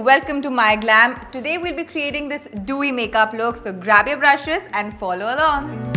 welcome to MyGlamm. Today we'll be creating this dewy makeup look, so grab your brushes and follow along.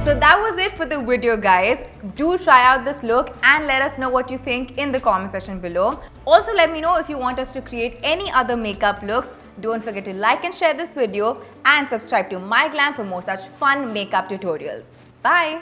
So that was it for the video, guys. Do try out this look and let us know what you think in the comment section below. Also, let me know if you want us to create any other makeup looks. Don't forget to like and share this video and subscribe to MyGlamm for more such fun makeup tutorials. Bye!